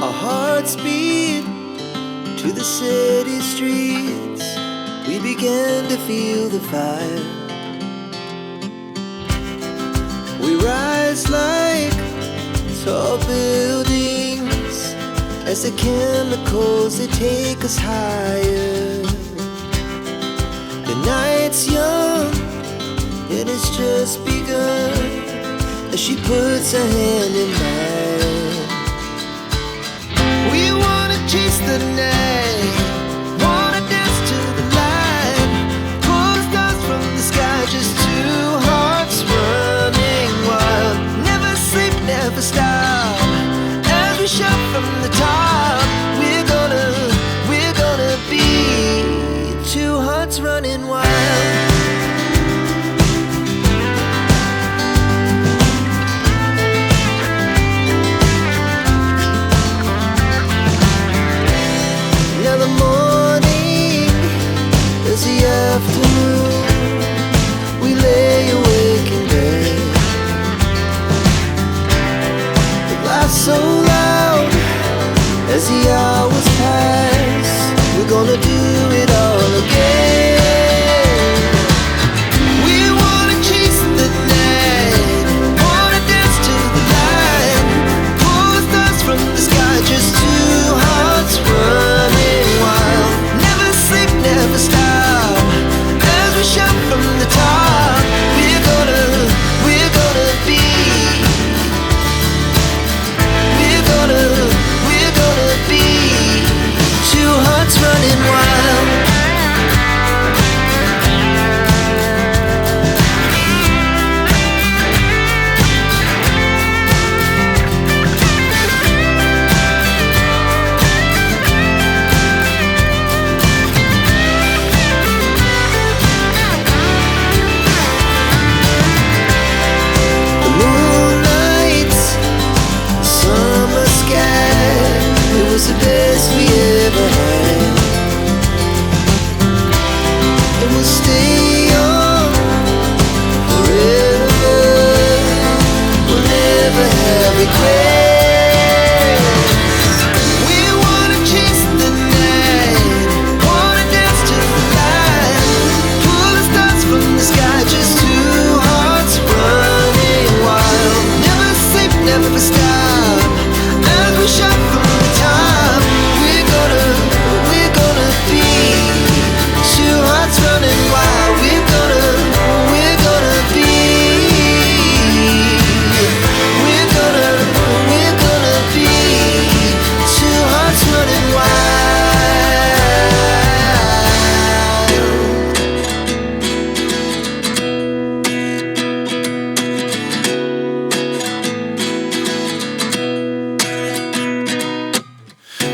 our hearts beat to the city streets. We began to feel the fire. We rise like tall buildings as the chemicals, they take us higher. The night's young and it's just begun as she puts her hand in mine. We wanna chase the night, wanna dance to the light, pull the stars from the sky, just two hearts running wild. Never sleep, never stop, as we shout from the top. We're gonna be two hearts running wild. Now the morning is the afternoon. We lay awake in bed. The laughs so loud as the hours pass. We're gonna do it all again. We wanna chase the night, wanna dance to the light, pull the stars from the sky, just two hearts running wild. Never sleep, never stop, as we shout from the top. We're gonna be, we're gonna be two hearts running wild. The moonlight, summer sky, it was the best we ever had. And we'll stay on forever. We'll never have regrets. We wanna chase the night, wanna dance to the light, pull the stars from the sky, just two hearts running wild. Never sleep, never stop, as we shout from the top. We're gonna be two hearts running wild. We're gonna be, we're gonna be two hearts running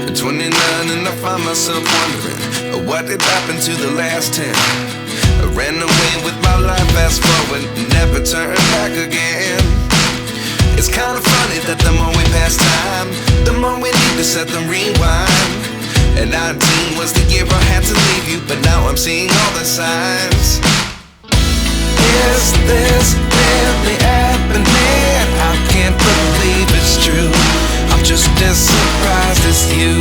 At 29 and I find myself wondering what did happen to the last 10. I ran away with my life, fast forward, never turn back again. It's kind of funny that the more we pass time, the more we need to set the rewind. And 19 was the year I had to leave you, but now I'm seeing all the signs. Is this really happening? I can't believe it's true. I'm just as surprised as you.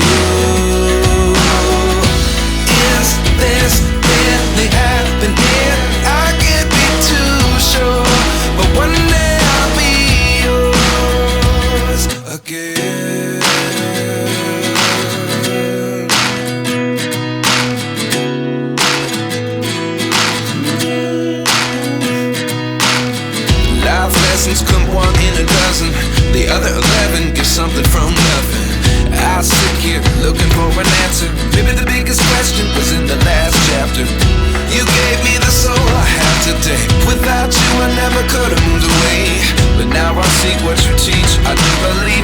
Is this really happening? I can't be too sure, but one day I'll be yours again. Life lessons come one in a dozen. The other 11 give something from nothing. I sit here looking for an answer. Maybe the biggest question was in the last chapter. You gave me the soul I have today. Without you I never could have moved away. But now I see what you teach. I do believe